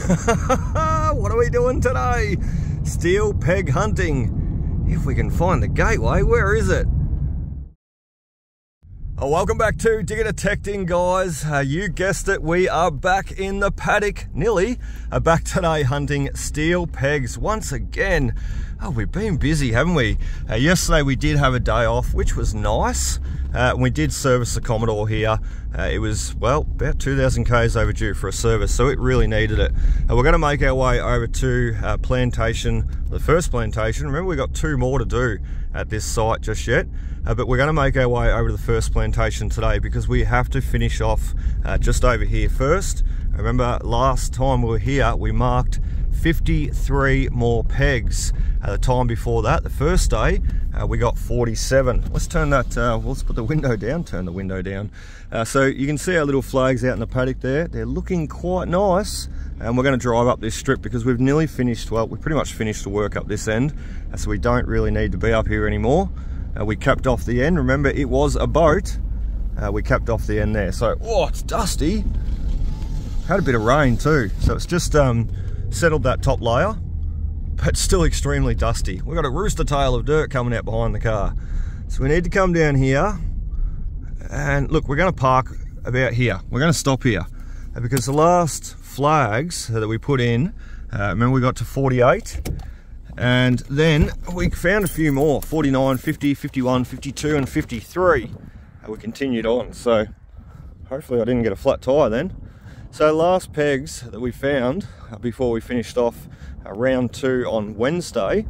What are we doing today? Steel peg hunting. If we can find the gateway, where is it? Oh, welcome back to Digger Detecting, guys. You guessed it, we are back in the paddock, nearly. Back today hunting steel pegs once again. Oh, we've been busy, haven't we? Yesterday we did have a day off, which was nice. We did service the Commodore here. It was, well, about 2,000 k's overdue for a service, so it really needed it. We're going to make our way over to plantation, the first plantation. Remember, we've got 2 more to do at this site just yet. But we're going to make our way over to the first plantation today because we have to finish off just over here first. Remember, last time we were here, we marked 53 more pegs. The time before that, the first day, we got 47. Let's turn that, let's put the window down, turn the window down. So you can see our little flags out in the paddock there. They're looking quite nice. And we're going to drive up this strip because we've nearly finished, well, we pretty much finished the work up this end. So we don't really need to be up here anymore. We capped off the end. Remember, it was a boat. We capped off the end there. So, oh, it's dusty. Had a bit of rain too. So it's just settled that top layer, but still extremely dusty. We've got a rooster tail of dirt coming out behind the car. So we need to come down here. And look, we're going to park about here. We're going to stop here because the last flags that we put in, remember we got to 48. And then we found a few more, 49, 50, 51, 52 and 53. We continued on, so hopefully I didn't get a flat tyre then. So last pegs that we found before we finished off round 2 on Wednesday.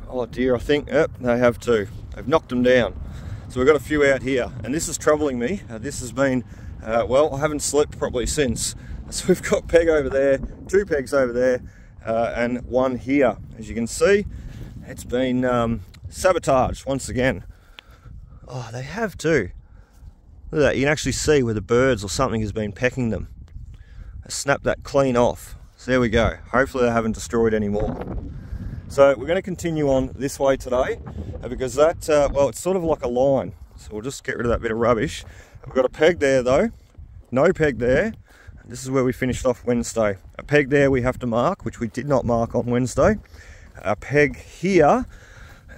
Oh dear, I think, yep, they have 2. They've knocked them down. So we've got a few out here, and this is troubling me. This has been, well, I haven't slept properly since. So we've got peg over there, 2 pegs over there, and 1 here. As you can see, it's been sabotaged once again. Oh, they have too. Look at that, you can actually see where the birds or something has been pecking them. I snapped that clean off. So there we go. Hopefully they haven't destroyed any more. So we're going to continue on this way today because that, well, it's sort of like a line. So we'll just get rid of that bit of rubbish. We've got a peg there though, no peg there. This is where we finished off Wednesday. A peg there we have to mark, which we did not mark on Wednesday. A peg here,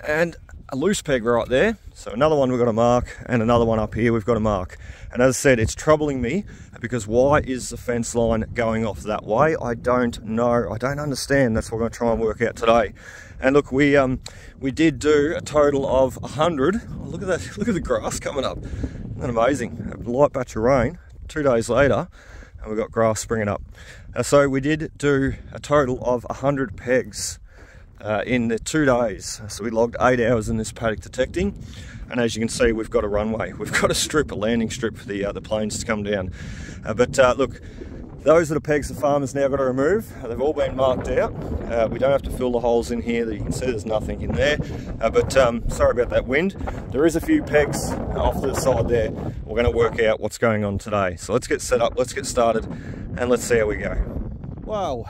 and a loose peg right there. So another one we've got to mark, and another one up here we've got to mark. And as I said, it's troubling me because why is the fence line going off that way? I don't know. I don't understand. That's what we're going to try and work out today. And look, we did do a total of 100. Oh, look at that! Look at the grass coming up. Isn't that amazing? A light batch of rain. 2 days later, and we've got grass springing up. So we did do a total of 100 pegs in the 2 days. So we logged 8 hours in this paddock detecting, and as you can see, we've got a runway. We've got a strip, a landing strip for the planes to come down. But look, those are the pegs the farmers now got to remove. They've all been marked out. We don't have to fill the holes in here. That you can see there's nothing in there. But sorry about that wind. There is a few pegs off to the side there. We're going to work out what's going on today. So let's get set up, let's get started, and let's see how we go. Well,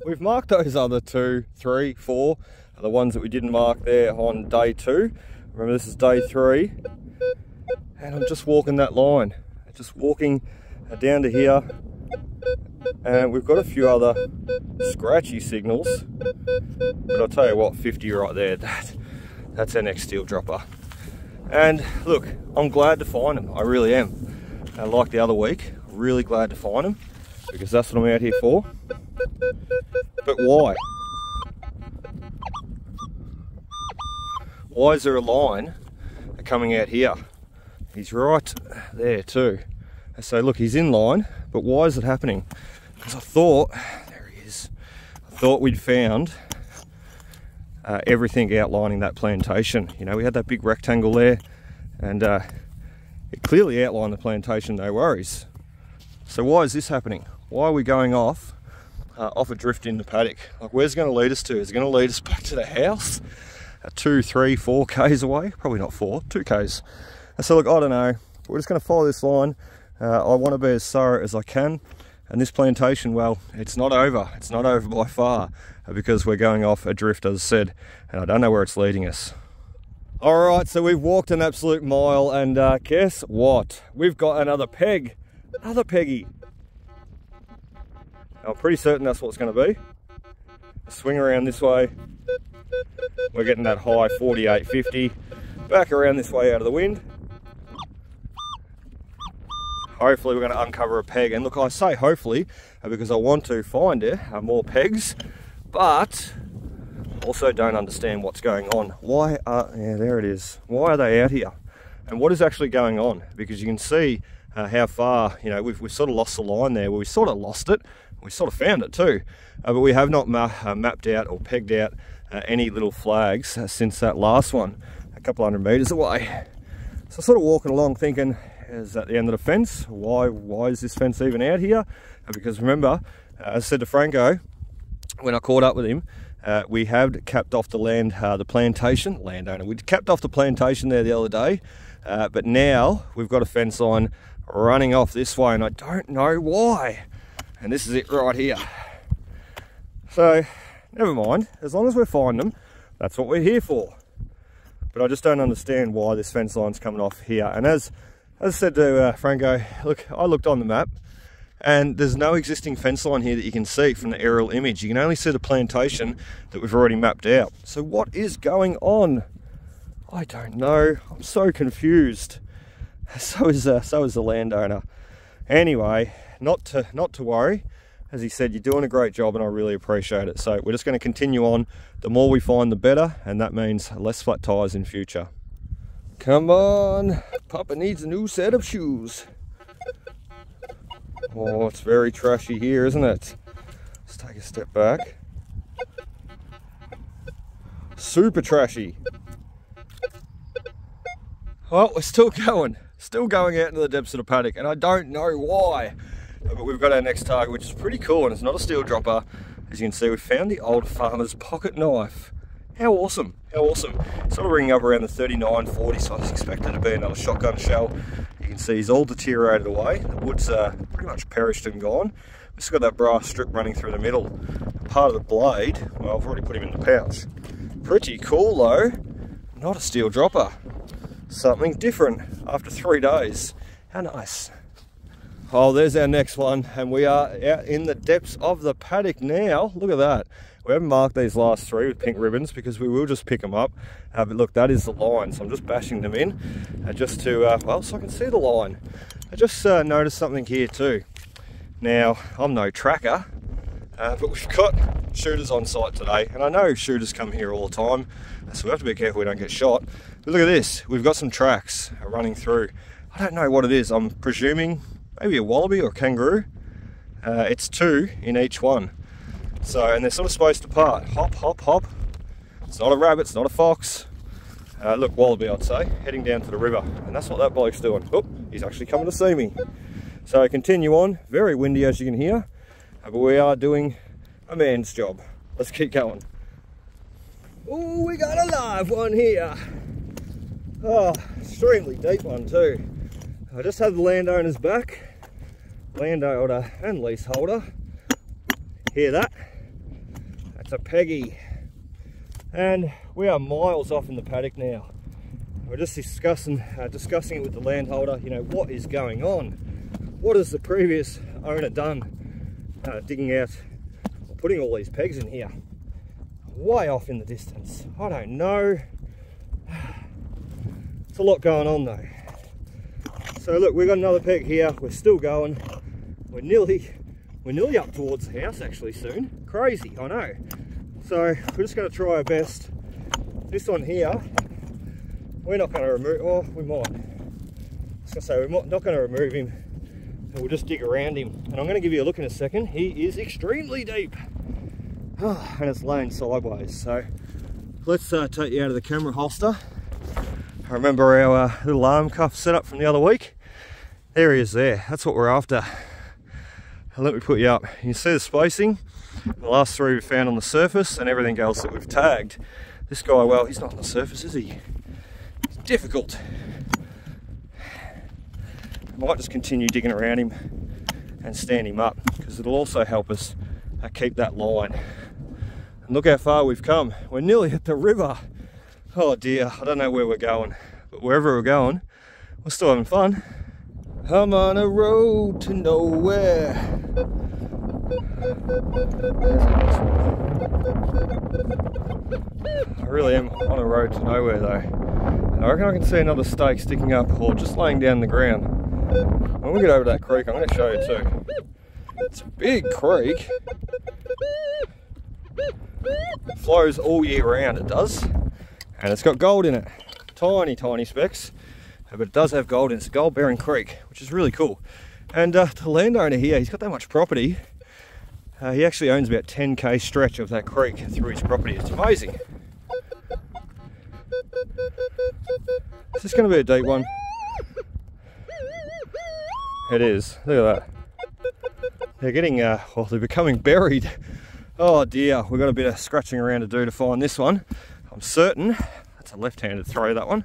we've marked those other 2, 3, 4, the ones that we didn't mark there on day 2. Remember, this is day 3. And I'm just walking that line. Just walking down to here. And we've got a few other scratchy signals. But I'll tell you what, 50 right there, that's our next steel dropper. And look, I'm glad to find them. I really am. Like the other week, really glad to find them because that's what I'm out here for. But why? Why is there a line coming out here? He's right there too. So look, he's in line, but why is it happening? Because I thought, there he is, I thought we'd found everything outlining that plantation. You know, we had that big rectangle there, and it clearly outlined the plantation, no worries. So why is this happening? Why are we going off a drift in the paddock? Like, where's it going to lead us to? Is it going to lead us back to the house? 2, 3, 4 k's away? Probably not 4, 2 k's. And so look, I don't know. We're just going to follow this line. I want to be as thorough as I can. And this plantation, well, it's not over. It's not over by far because we're going off adrift, as I said, and I don't know where it's leading us. All right, so we've walked an absolute mile, and guess what? We've got another peg, another peggy. I'm pretty certain that's what it's going to be. Swing around this way. We're getting that high 48, 50. Back around this way out of the wind. Hopefully we're going to uncover a peg. And look, I say hopefully because I want to find more pegs, but also don't understand what's going on. Why are, yeah, there it is. Why are they out here? And what is actually going on? Because you can see how far, you know, we've sort of lost the line there. Well, we sort of lost it. We sort of found it too. But we have not mapped out or pegged out any little flags since that last one, a couple 100 meters away. So sort of walking along thinking, is that the end of the fence? Why is this fence even out here? Because remember, as I said to Franco, when I caught up with him, we had capped off the landowner. We capped off the plantation there the other day, but now we've got a fence line running off this way, and I don't know why. And this is it right here. So, never mind. As long as we find them, that's what we're here for. But I just don't understand why this fence line's coming off here. And as I said to Franco, look, I looked on the map, and there's no existing fence line here that you can see from the aerial image. You can only see the plantation that we've already mapped out. So what is going on? I don't know. I'm so confused. So is the landowner. Anyway, not to worry. As he said, you're doing a great job and I really appreciate it. So we're just going to continue on. The more we find, the better, and that means less flat tires in future. Come on, Papa needs a new set of shoes. Oh, it's very trashy here, isn't it? Let's take a step back. Super trashy. Well, we're still going out into the depths of the paddock, and I don't know why. But we've got our next target, which is pretty cool, and it's not a steel dropper. As you can see, we found the old farmer's pocket knife. How awesome, how awesome. Sort of ringing up around the 39, 40, so I was expecting to be another shotgun shell. You can see he's all deteriorated away. The wood's pretty much perished and gone. We've still got that brass strip running through the middle. Part of the blade, well, I've already put him in the pouch. Pretty cool though. Not a steel dropper. Something different after 3 days. How nice. Oh, there's our next one, and we are out in the depths of the paddock now. Look at that. We haven't marked these last 3 with pink ribbons because we will just pick them up. But look, that is the line, so I'm just bashing them in just to, well, so I can see the line. I just noticed something here too. Now, I'm no tracker, but we've got shooters on site today, and I know shooters come here all the time, so we have to be careful we don't get shot. But look at this, we've got some tracks running through. I don't know what it is. I'm presuming maybe a wallaby or a kangaroo. It's 2 in each one. So, and they're sort of spaced apart. Hop, hop, hop. It's not a rabbit, it's not a fox. Look, wallaby I'd say, heading down to the river. And that's what that bloke's doing. Oh, he's actually coming to see me. So continue on, very windy as you can hear. But we are doing a man's job. Let's keep going. Oh, we got a live one here. Oh, extremely deep one too. I just had the landowner's back. Landowner and leaseholder. Hear that? That's a peggy. And we are miles off in the paddock now. We're just discussing it with the landholder. You know, what is going on? What has the previous owner done digging out or putting all these pegs in here? Way off in the distance. I don't know. It's a lot going on though. So look, we've got another peg here. We're still going. We're nearly up towards the house actually soon. Crazy, I know. So we're just going to try our best. This one here, we're not going to remove, or we might. I was going to say, we're not going to remove him. We'll just dig around him. And I'm going to give you a look in a second. He is extremely deep. Oh, and it's laying sideways. So let's take you out of the camera holster. I remember our little arm cuff setup from the other week. There he is there. That's what we're after. And let me put you up. You can see the spacing. The last 3 we found on the surface and everything else that we've tagged. This guy, well, he's not on the surface, is he? It's difficult. I might just continue digging around him and stand him up because it'll also help us keep that line. And look how far we've come. We're nearly at the river. Oh dear, I don't know where we're going, but wherever we're going, we're still having fun. I'm on a road to nowhere. I really am on a road to nowhere though. And I reckon I can see another stake sticking up or just laying down in the ground. When we get over to that creek, I'm going to show you too. It's a big creek. It flows all year round, it does. And it's got gold in it. Tiny, tiny specks. But it does have gold in it. It's a gold bearing creek, which is really cool. And the landowner here, he's got that much property. He actually owns about 10k stretch of that creek through his property. It's amazing. Is this going to be a deep one? It is. Look at that. They're getting, well, they're becoming buried. Oh dear, we've got a bit of scratching around to do to find this one. I'm certain, that's a left-handed throw, that one.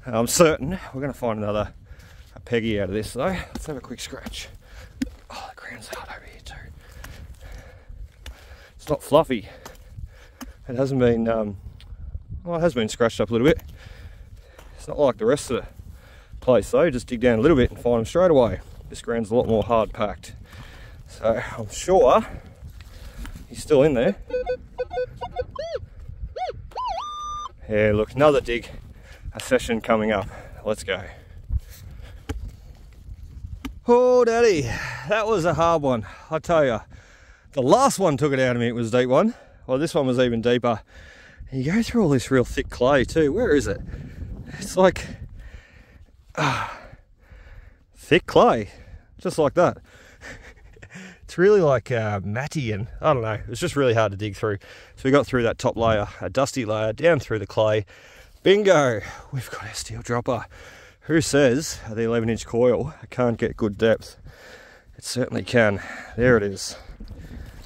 I'm certain we're going to find another peggy out of this though. Let's have a quick scratch. Oh, the ground's hard over here too. It's not fluffy. It hasn't been, well, it has been scratched up a little bit. It's not like the rest of the place though. Just dig down a little bit and find them straight away. This ground's a lot more hard packed. So I'm sure he's still in there. Yeah, look, another dig. A session coming up. Let's go. Oh daddy, that was a hard one. I tell you, the last one took it out of me. It was a deep one. Well, this one was even deeper. And you go through all this real thick clay too. Where is it? It's like thick clay, just like that. It's really like matty, and I don't know, it was just really hard to dig through. So we got through that top layer, a dusty layer, down through the clay. Bingo, we've got our steel dropper. Who says the 11-inch coil can't get good depth? It certainly can. There it is.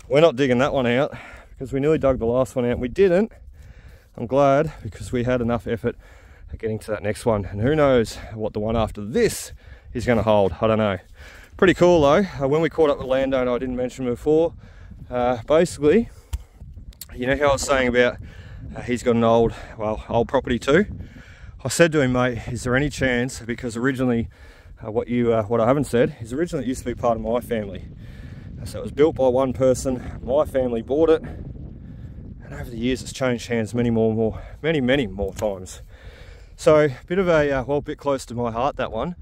We're not digging that one out because we nearly dug the last one out. We didn't. I'm glad, because we had enough effort at getting to that next one, and who knows what the one after this is going to hold. I don't know. Pretty cool though. When we caught up with the landowner, I didn't mention before, basically, you know how I was saying about he's got an old property too. I said to him, mate, is there any chance, because originally what I haven't said is originally it used to be part of my family. So it was built by one person, my family bought it, and over the years it's changed hands many more times. So a bit of a, well, a bit close to my heart, that one.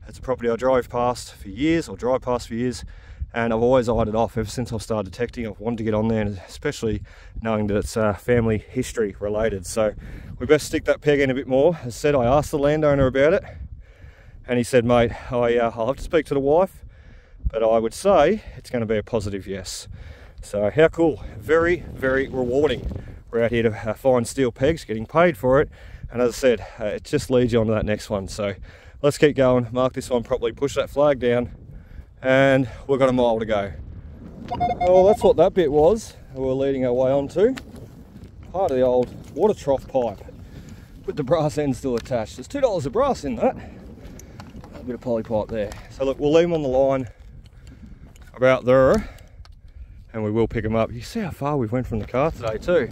It's a property I drive past for years, and I've always eyed it off ever since I've started detecting. I've wanted to get on there, and especially knowing that it's family history related. So we best stick that peg in a bit more. As I said, I asked the landowner about it, and he said, mate, I'll have to speak to the wife, but I would say it's going to be a positive yes. So how cool. Very, very rewarding. We're out here to find steel pegs, getting paid for it, and as I said, it just leads you on to that next one. So let's keep going, mark this one properly, push that flag down, and we've got a mile to go. Well, that's what that bit was we're leading our way onto. Part of the old water trough pipe with the brass end still attached. There's $2 of brass in that. A bit of poly pipe there. So look, we'll leave them on the line about there, and we will pick them up. You see how far we've went from the car today too.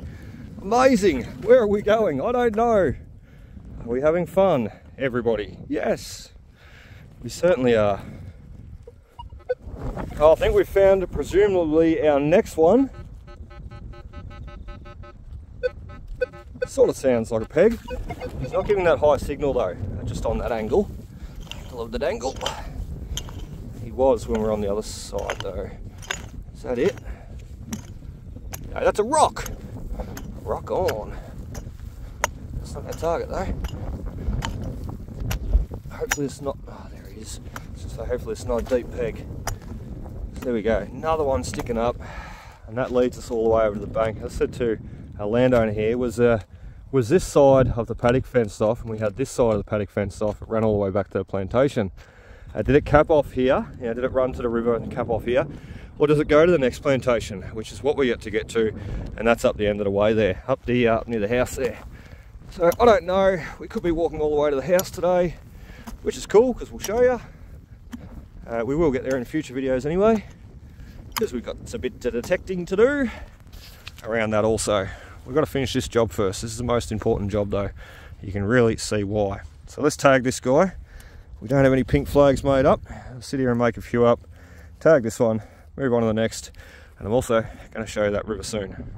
Amazing. Where are we going? I don't know. Are we having fun, everybody? Yes, we certainly are. I think we've found presumably our next one. Sort of sounds like a peg. He's not giving that high signal though, just on that angle. I love that angle. He was when we were on the other side though. Is that it? No, that's a rock. Rock on. That's not our target though. Hopefully it's not, oh there he is. So hopefully it's not a deep peg. So there we go, another one sticking up, and that leads us all the way over to the bank. As I said to our landowner here, was this side of the paddock fenced off, and we had this side of the paddock fenced off. It ran all the way back to the plantation. Did it cap off here? Did it run to the river and cap off here? Or does it go to the next plantation, which is what we get to, and that's up the end of the way there, up near the house there. So I don't know, we could be walking all the way to the house today, which is cool because we'll show you. We will get there in future videos anyway, because we've got a bit of detecting to do around that also. We've got to finish this job first. This is the most important job though. You can really see why. So let's tag this guy. We don't have any pink flags made up. I'll sit here and make a few up. Tag this one, move on to the next, And I'm also going to show you that river soon.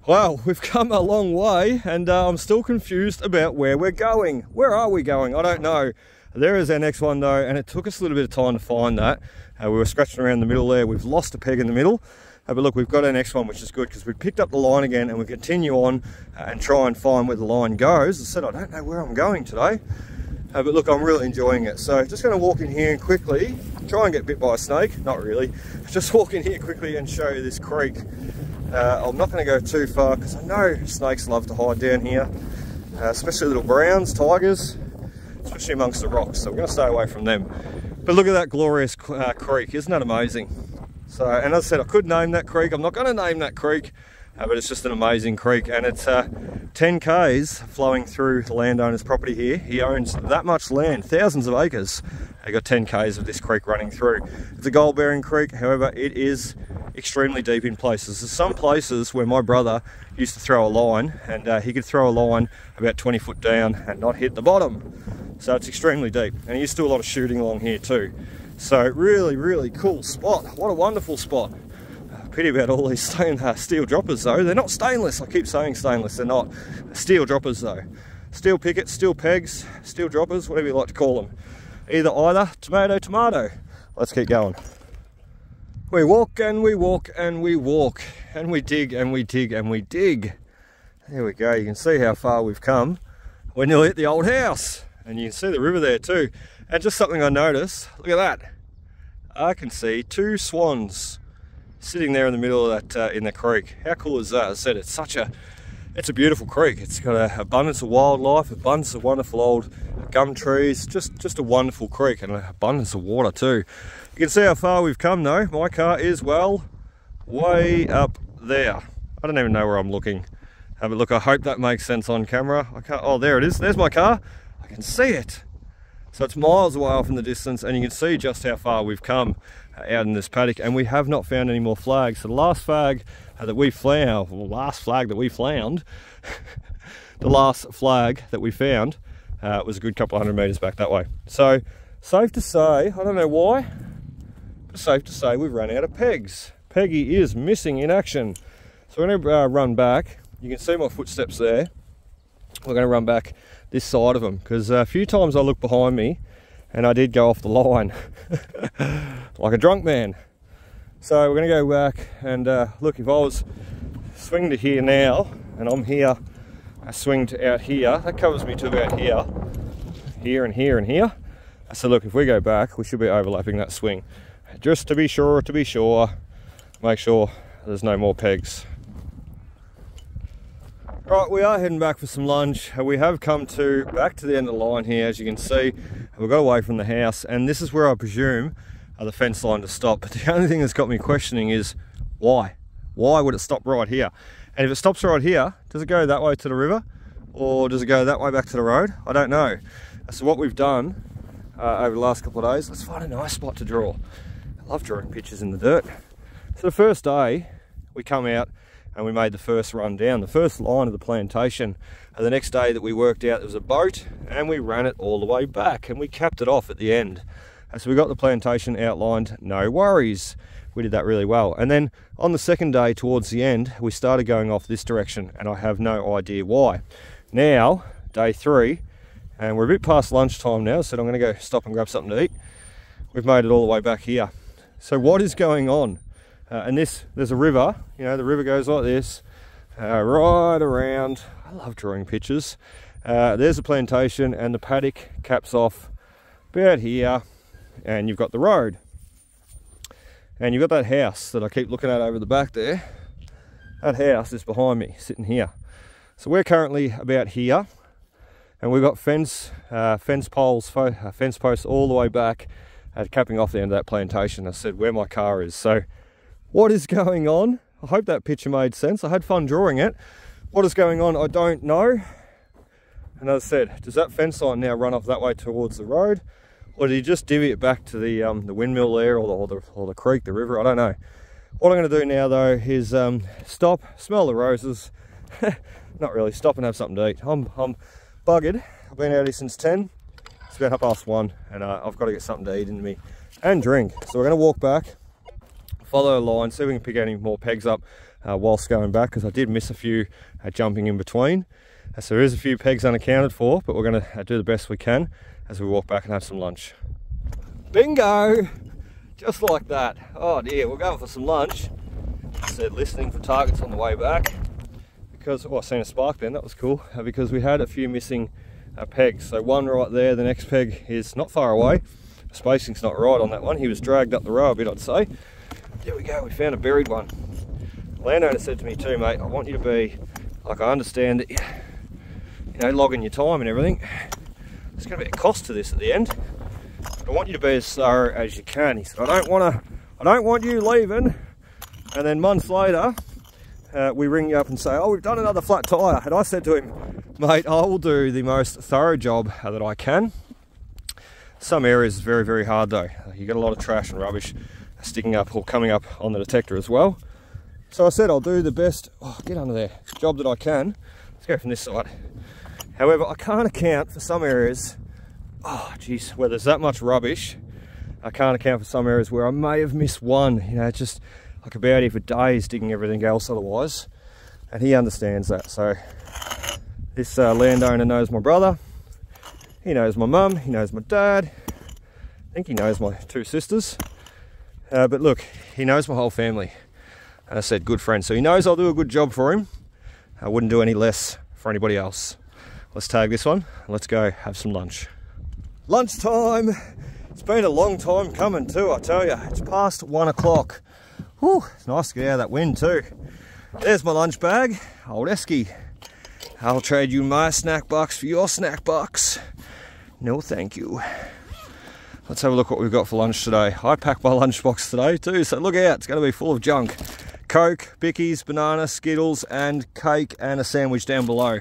Well, we've come a long way, and I'm still confused about where we're going. Where are we going? I don't know. There is our next one though, and it took us a little bit of time to find that. We were scratching around the middle there. We've lost a peg in the middle. But look, we've got our next one, which is good because we picked up the line again, and we continue on and try and find where the line goes. I said, I don't know where I'm going today. But look, I'm really enjoying it. So just going to walk in here and quickly try and get bit by a snake. Not really. Just walk in here quickly and show you this creek. I'm not going to go too far because I know snakes love to hide down here, especially little browns, tigers, especially amongst the rocks. So we're going to stay away from them. But look at that glorious creek. Isn't that amazing? So, and as I said, I could name that creek. I'm not going to name that creek, but it's just an amazing creek. And it's 10 k's flowing through the landowner's property here. He owns that much land, thousands of acres. They got 10 k's of this creek running through. It's a gold bearing creek, however, it is extremely deep in places. There's some places where my brother used to throw a line, and he could throw a line about 20 foot down and not hit the bottom. So it's extremely deep, and he used to do a lot of shooting along here too. So really, really cool spot. What a wonderful spot. Pity about all these steel droppers though. They're not stainless. I keep saying stainless, they're not. Steel droppers though. Steel pickets, steel pegs, steel droppers, whatever you like to call them. Either, tomato, tomato. Let's keep going. We walk and we walk and we walk, and we dig and we dig and we dig. There we go. You can see how far we've come. We're nearly at the old house, and you can see the river there too. And just something I noticed, look at that. I can see 2 swans sitting there in the middle of that, in the creek. How cool is that? As I said, it's a beautiful creek. It's got an abundance of wildlife, abundance of wonderful old gum trees, just a wonderful creek, and an abundance of water too. You can see how far we've come though. My car is, well, way up there. I don't even know where I'm looking. But look, I hope that makes sense on camera. I can't, oh, there it is. There's my car. I can see it. So it's miles away off in the distance, and you can see just how far we've come out in this paddock, and we have not found any more flags. So the last flag that we found, the last flag that we found was a good couple of 100 metres back that way. So safe to say, I don't know why, but safe to say we've run out of pegs. Peggy is missing in action. So we're going to run back. You can see my footsteps there. We're going to run back this side of them, because a few times I looked behind me and I did go off the line like a drunk man. So we're going to go back and look, if I was swinging to here now and I'm here, I swing to out here, that covers me to about here, here and here and here. So look, if we go back, we should be overlapping that swing. Just to be sure, make sure there's no more pegs. Right, we are heading back for some lunch. We have come back to the end of the line here, as you can see. We've got away from the house, and this is where I presume the fence line to stop. But the only thing that's got me questioning is why? Why would it stop right here? And if it stops right here, does it go that way to the river? Or does it go that way back to the road? I don't know. So what we've done over the last couple of days, let's find a nice spot to draw. I love drawing pictures in the dirt. So the first day, we come out and we made the first run down, the first line of the plantation. And the next day that we worked out, there was a boat, and we ran it all the way back, and we capped it off at the end. And so we got the plantation outlined, no worries. We did that really well. And then on the second day, towards the end, we started going off this direction, and I have no idea why. Now, day 3, and we're a bit past lunchtime now, so I'm going to go stop and grab something to eat. We've made it all the way back here. So what is going on? And there's a river, you know, the river goes like this, right around. I love drawing pictures. There's the plantation, and the paddock caps off about here, and you've got the road. And you've got that house that I keep looking at over the back there. That house is behind me, sitting here. So we're currently about here, and we've got fence posts all the way back, capping off the end of that plantation. I said where my car is. So what is going on? I hope that picture made sense. I had fun drawing it. What is going on, I don't know. And as I said, does that fence line now run off that way towards the road? Or did he just divvy it back to the windmill there, or the creek, the river? I don't know. What I'm going to do now though is stop, smell the roses. Not really, stop and have something to eat. I'm buggered. I've been out here since 10. It's about 1:30, and I've got to get something to eat into me and drink. So we're going to walk back, follow the line, see if we can pick any more pegs up whilst going back, because I did miss a few jumping in between. So there is a few pegs unaccounted for, but we're going to do the best we can as we walk back and have some lunch. Bingo! Just like that. Oh dear, we're going for some lunch. I said listening for targets on the way back, because, oh, I seen a spark then, that was cool, because we had a few missing pegs. So one right there, the next peg is not far away. The spacing's not right on that one. He was dragged up the row a bit, I'd say. There we go, we found a buried one. The landowner said to me too, mate, I want you to be, like, I understand that, you know, logging your time and everything. There's going to be a cost to this at the end. I want you to be as thorough as you can. He said, I don't want you leaving, and then months later, we ring you up and say, oh, we've done another flat tyre. And I said to him, mate, I will do the most thorough job that I can. Some areas is very, very hard though. You get a lot of trash and rubbish sticking up or coming up on the detector as well. So I said I'll do the best, oh, get under there, job that I can. Let's go from this side. However, I can't account for some areas, oh geez, where there's that much rubbish. I can't account for some areas where I may have missed one. You know, just, I could be out here for days digging everything else otherwise. And he understands that. So this landowner knows my brother. He knows my mum, he knows my dad. I think he knows my two sisters. But look, he knows my whole family. And I said, good friend. So he knows I'll do a good job for him. I wouldn't do any less for anybody else. Let's tag this one. Let's go have some lunch. Lunchtime. It's been a long time coming too, I tell you. It's past 1 o'clock. Whew, it's nice to get out of that wind too. There's my lunch bag. Old Esky. I'll trade you my snack box for your snack box. No, thank you. Let's have a look what we've got for lunch today. I packed my lunchbox today too, so look out, it's going to be full of junk. Coke, Bickies, banana, Skittles, and cake, and a sandwich down below.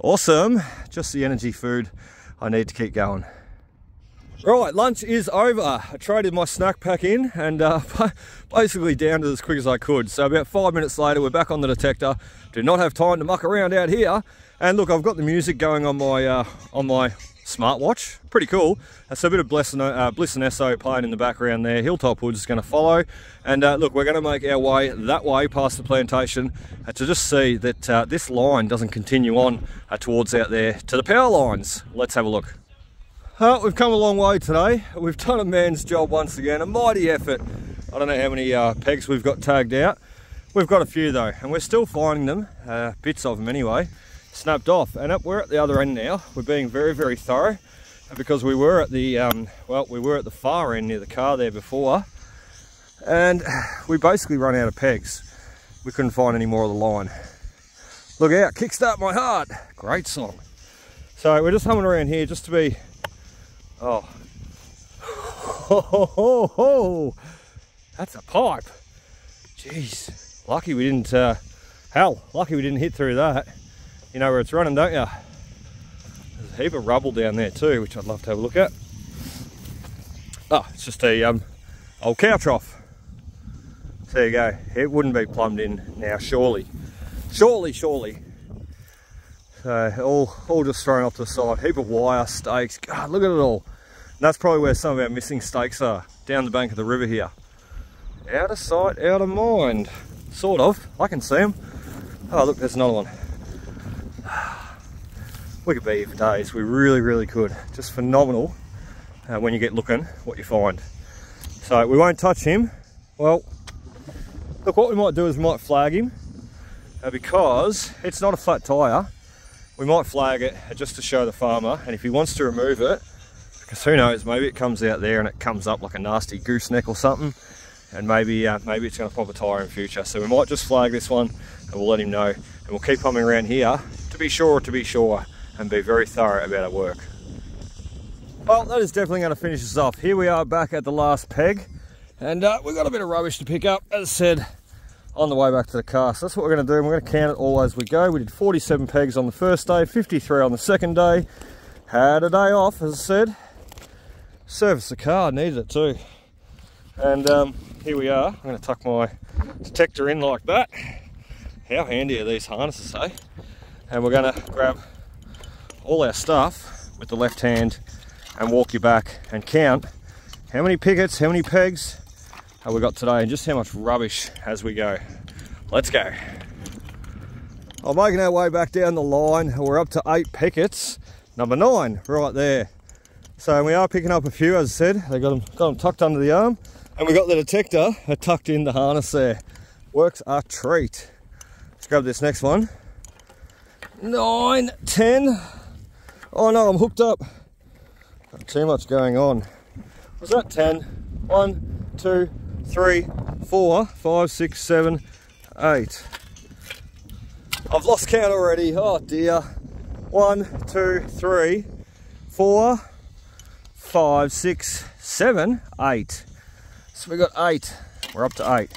Awesome, just the energy food I need to keep going. Right, lunch is over. I traded my snack pack in and basically downed it as quick as I could. So about 5 minutes later, we're back on the detector. Do not have time to muck around out here. And look, I've got the music going on my smartwatch. Pretty cool. So a bit of Bliss and Esso playing in the background there. Hilltop Woods is going to follow. And look, we're going to make our way that way past the plantation to just see that this line doesn't continue on towards out there to the power lines. Let's have a look. We've come a long way today. We've done a man's job once again, a mighty effort. I don't know how many pegs we've got tagged out. We've got a few though, and we're still finding them, bits of them anyway, snapped off. And we're at the other end now. We're being very, very thorough because we were at the, we were at the far end near the car there before, and we basically run out of pegs. We couldn't find any more of the line. Look out, Kickstart My Heart. Great song. So we're just humming around here just to be, oh, ho, ho, ho, ho. That's a pipe. Jeez, lucky we didn't, lucky we didn't hit through that. You know where it's running, don't you? There's a heap of rubble down there too, which I'd love to have a look at. Oh, it's just a old cow trough. So there you go. It wouldn't be plumbed in now, surely. Surely. So all just thrown off to the side. Heap of wire, stakes. God, look at it all. And that's probably where some of our missing stakes are, down the bank of the river here. Out of sight, out of mind. Sort of. I can see them. Oh, look, there's another one. We could be here for days. We really, really could. Just phenomenal when you get looking what you find. So we won't touch him. Well, look, what we might do is we might flag him because it's not a flat tyre. We might flag it just to show the farmer, and if he wants to remove it, because who knows, maybe it comes out there and it comes up like a nasty gooseneck or something, and maybe it's going to pop a tyre in future. So we might just flag this one and we'll let him know, and we'll keep humming around here to be sure, and be very thorough about our work. Well, that is definitely going to finish us off. Here we are back at the last peg, and we've got a bit of rubbish to pick up, as I said, on the way back to the car. So that's what we're going to do. We're going to count it all as we go. We did 47 pegs on the first day, 53 on the second day. Had a day off, as I said. Serviced the car, needed it too. And here we are. I'm going to tuck my detector in like that. How handy are these harnesses, eh? And we're going to grab all our stuff with the left hand and walk you back and count how many pickets, how many pegs we got today and just how much rubbish as we go. Let's go. I'm making our way back down the line. We're up to 8 pickets. Number 9 right there. So we are picking up a few, as I said. They got them tucked under the arm. And we got the detector tucked in the harness there. Works a treat. Let's grab this next one. 9, 10. Oh no, I'm hooked up. Got too much going on. Was that 10? 1, 2, 3, 4, 5, 6, 7, 8. I've lost count already. Oh dear. 1, 2, 3, 4, 5, 6, 7, 8. So we got 8. We're up to 8.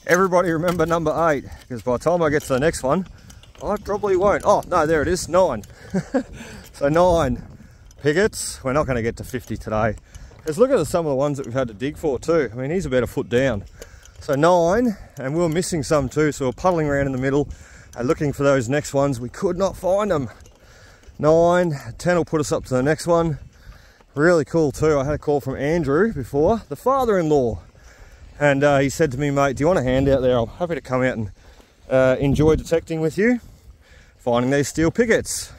Everybody remember number 8, because by the time I get to the next one, I probably won't. Oh no, there it is, 9. So 9 pickets. We're not going to get to 50 today. Let's look at some of the ones that we've had to dig for too. I mean, he's about a foot down. So 9, and we were missing some too, so we're puddling around in the middle and looking for those next ones. We could not find them. 9, 10 will put us up to the next one. Really cool too. I had a call from Andrew before, the father-in-law, and he said to me, mate, do you want a hand out there? I'm happy to come out and enjoy detecting with you, finding these steel pickets.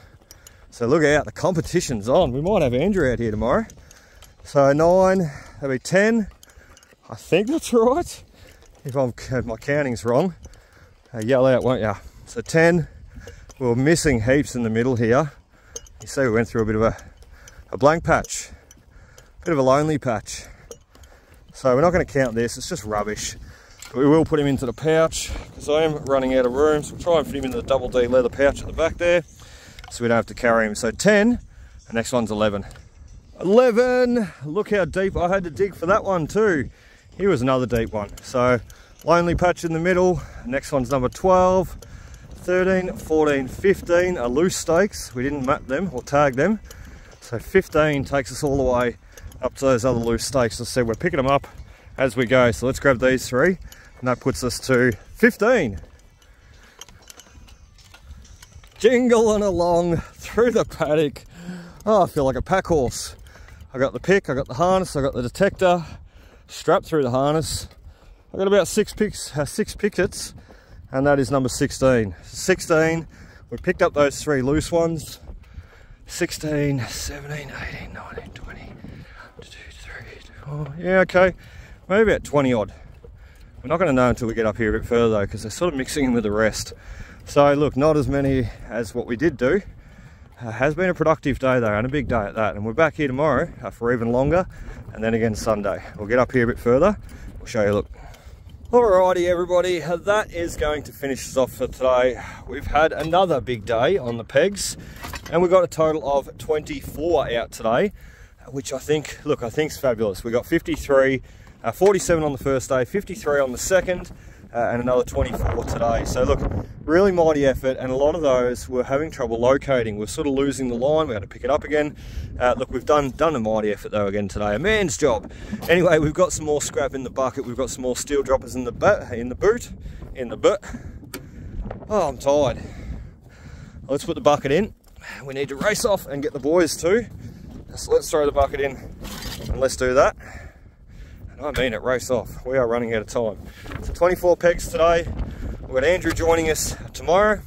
So look out, the competition's on. We might have Andrew out here tomorrow. So 9, that'll be 10. I think that's right. If my counting's wrong, yell out, won't ya? So 10. We were missing heaps in the middle here. You see, we went through a bit of a blank patch, bit of a lonely patch. So we're not going to count this. It's just rubbish. But we will put him into the pouch because I am running out of room. So we'll try and fit him into the double D leather pouch at the back there, so we don't have to carry him. So 10, the next one's 11. 11, look how deep I had to dig for that one too. Here was another deep one. So lonely patch in the middle. Next one's number 12, 13, 14, 15 are loose stakes. We didn't map them or tag them. So 15 takes us all the way up to those other loose stakes. As I said, we're picking them up as we go. So let's grab these 3, and that puts us to 15. Jingling along through the paddock. Oh, I feel like a pack horse. I got the pick, I got the harness, I got the detector strapped through the harness. I got about 6 pickets, and that is number 16. 16, we picked up those 3 loose ones. 16, 17, 18, 19, 20, 2, 3, 4, yeah, okay, maybe about 20 odd. We're not going to know until we get up here a bit further though, because they're sort of mixing in with the rest. So look, not as many as what we did do. Has been a productive day though, and a big day at that. And we're back here tomorrow for even longer, and then again Sunday. We'll get up here a bit further. We'll show you a look. Alrighty everybody, that is going to finish us off for today. We've had another big day on the pegs, and we've got a total of 24 out today, which I think is fabulous. We got 53, 47 on the first day, 53 on the second, and another 24 today. So look, really mighty effort, and a lot of those we're having trouble locating. We're sort of losing the line. We had to pick it up again. Look, we've done a mighty effort though again today, a man's job. Anyway, we've got some more scrap in the bucket. We've got some more steel droppers in the boot. Oh, I'm tired. Let's put the bucket in. We need to race off and get the boys too. So let's throw the bucket in and let's do that. I mean it, race off. We are running out of time. So 24 pegs today. We've got Andrew joining us tomorrow.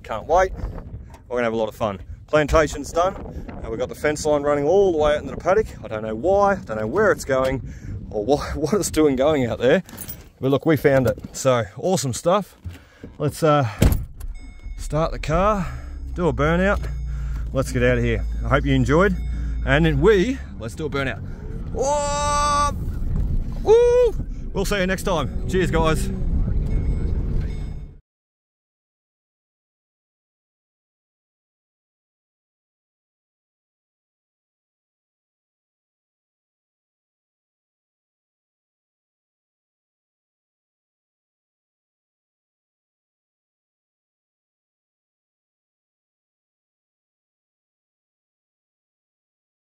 Can't wait. We're going to have a lot of fun. Plantation's done. And we've got the fence line running all the way out into the paddock. I don't know why, I don't know where it's going, or what it's doing going out there. But look, we found it. So, awesome stuff. Let's start the car, do a burnout. Let's get out of here. I hope you enjoyed. And then let's do a burnout. Whoa! Woo! We'll see you next time. Cheers, guys.